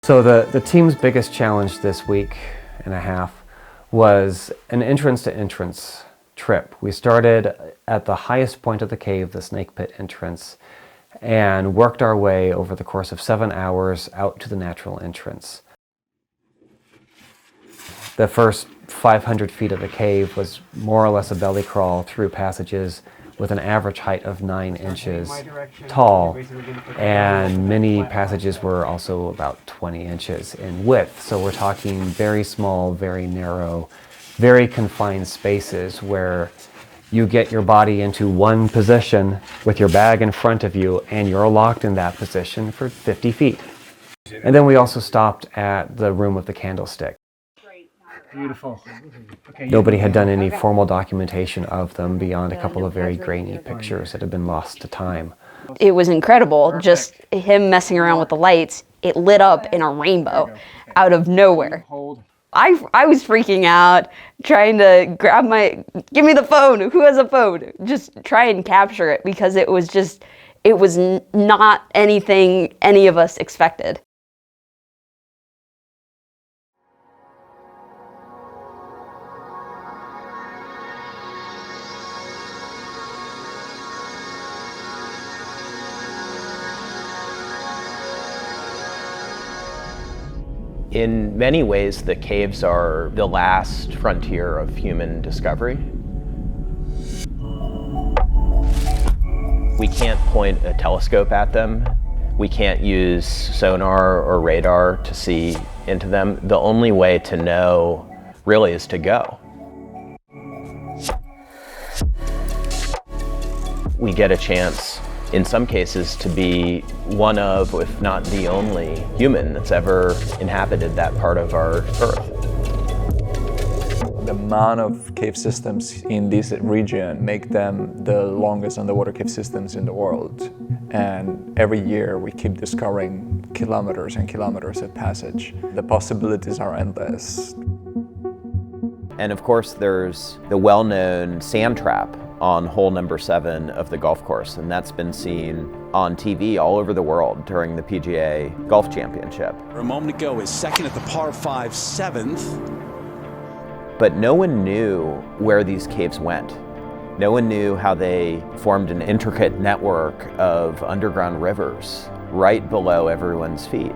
So the team's biggest challenge this week and a half was an entrance-to-entrance trip. We started at the highest point of the cave, the snake pit entrance, and worked our way over the course of 7 hours out to the natural entrance. The first 500 feet of the cave was more or less a belly crawl through passages with an average height of 9 inches tall, and many passages were also about 20 inches in width. So we're talking very small, very narrow, very confined spaces where you get your body into one position with your bag in front of you and you're locked in that position for 50 feet. And then we also stopped at the room of the candlestick. Beautiful. Okay, Nobody had done any formal documentation of them beyond a couple of very grainy pictures that had been lost to time. It was incredible, just him messing around with the lights. It lit up in a rainbow out of nowhere. I was freaking out, trying to give me the phone, who has a phone? Just try and capture it, because it was not anything any of us expected. In many ways, the caves are the last frontier of human discovery. We can't point a telescope at them. We can't use sonar or radar to see into them. The only way to know really is to go. We get a chance, in some cases, to be one of, if not the only, human that's ever inhabited that part of our Earth. The amount of cave systems in this region make them the longest underwater cave systems in the world. And every year we keep discovering kilometers and kilometers of passage. The possibilities are endless. And of course, there's the well-known sand trap on hole number 7 of the golf course, and that's been seen on TV all over the world during the PGA Golf Championship. A moment ago is second at the par 5 7th. But no one knew where these caves went. No one knew how they formed an intricate network of underground rivers right below everyone's feet.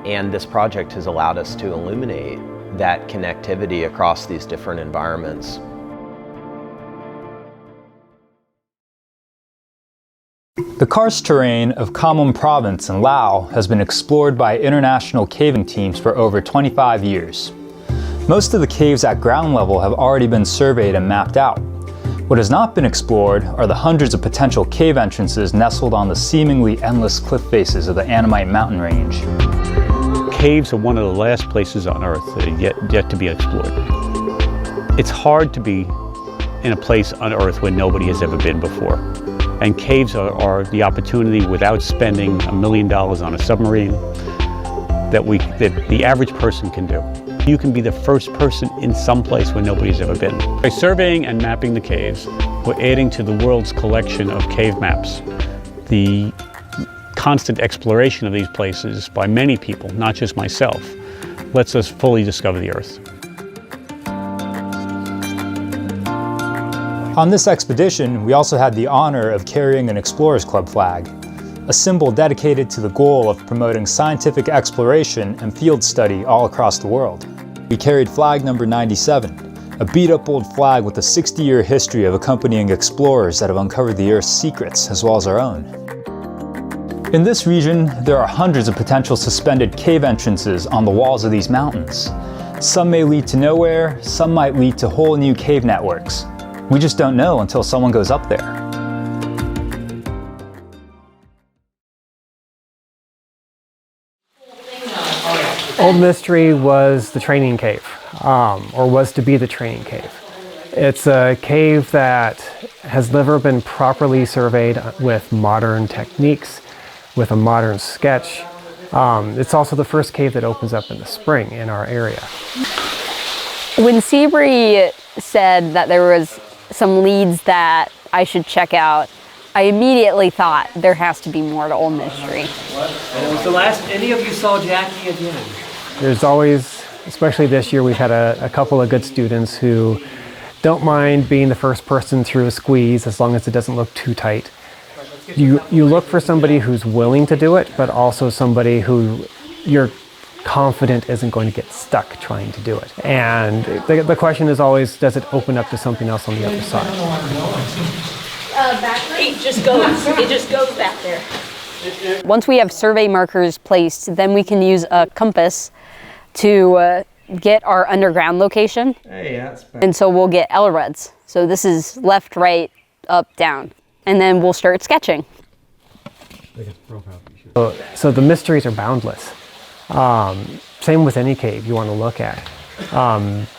And this project has allowed us to illuminate that connectivity across these different environments. The karst terrain of Khammam province in Laos has been explored by international caving teams for over 25 years. Most of the caves at ground level have already been surveyed and mapped out. What has not been explored are the hundreds of potential cave entrances nestled on the seemingly endless cliff faces of the Annamite mountain range. Caves are one of the last places on Earth that are yet to be explored. It's hard to be in a place on Earth where nobody has ever been before. And caves are the opportunity, without spending $1 million on a submarine, that the average person can do. You can be the first person in some place where nobody's ever been. By surveying and mapping the caves, we're adding to the world's collection of cave maps. The constant exploration of these places by many people, not just myself, lets us fully discover the Earth. On this expedition, we also had the honor of carrying an Explorers Club flag, a symbol dedicated to the goal of promoting scientific exploration and field study all across the world. We carried flag number 97, a beat-up old flag with a 60-year history of accompanying explorers that have uncovered the Earth's secrets, as well as our own. In this region, there are hundreds of potential suspended cave entrances on the walls of these mountains. Some may lead to nowhere, some might lead to whole new cave networks. We just don't know until someone goes up there. Old Mystery was the training cave, or was to be the training cave. It's a cave that has never been properly surveyed with modern techniques, with a modern sketch. It's also the first cave that opens up in the spring in our area. When Seabury said that there was some leads that I should check out, I immediately thought there has to be more to Old Mystery. And it was the last any of you saw Jackie again. There's always, especially this year, we've had a couple of good students who don't mind being the first person through a squeeze as long as it doesn't look too tight. You look for somebody who's willing to do it, but also somebody who you're confident isn't going to get stuck trying to do it. And the question is always, does it open up to something else on the other side? It just goes back there. Once we have survey markers placed, then we can use a compass to get our underground location. And so we'll get LRUDs. So this is left, right, up, down. And then we'll start sketching. So the mysteries are boundless. Same with any cave you want to look at.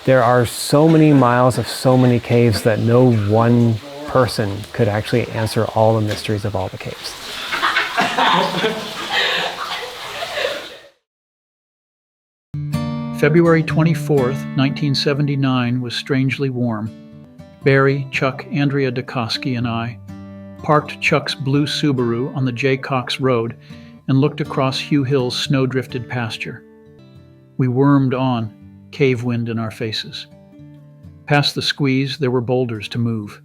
There are so many miles of so many caves that no one person could actually answer all the mysteries of all the caves. February 24th, 1979 was strangely warm. Barry, Chuck, Andrea Dukoski, and I parked Chuck's blue Subaru on the J. Cox Road and looked across Hugh Hill's snow-drifted pasture. We wormed on, cave wind in our faces. Past the squeeze, there were boulders to move.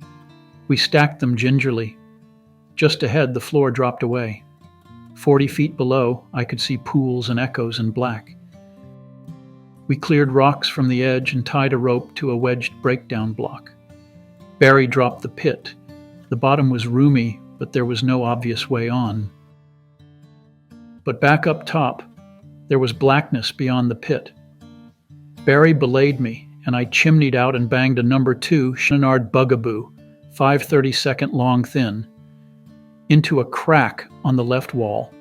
We stacked them gingerly. Just ahead, the floor dropped away. 40 feet below, I could see pools and echoes in black. We cleared rocks from the edge and tied a rope to a wedged breakdown block. Barry dropped the pit. The bottom was roomy, but there was no obvious way on. But back up top, there was blackness beyond the pit. Barry belayed me, and I chimneyed out and banged a number 2 Chenard Bugaboo, 5/32 long thin, into a crack on the left wall.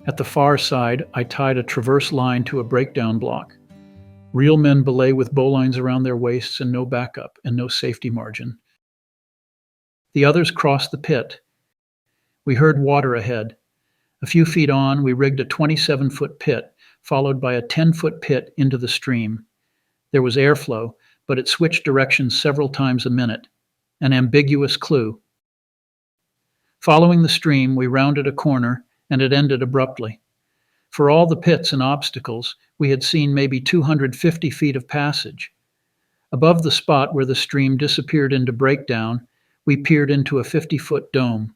At the far side, I tied a traverse line to a breakdown block. Real men belay with bowlines around their waists and no backup and no safety margin. The others crossed the pit. We heard water ahead. A few feet on, we rigged a 27-foot pit, followed by a 10-foot pit into the stream. There was airflow, but it switched directions several times a minute, an ambiguous clue. Following the stream, we rounded a corner, and it ended abruptly. For all the pits and obstacles, we had seen maybe 250 feet of passage. Above the spot where the stream disappeared into breakdown, we peered into a 50-foot dome.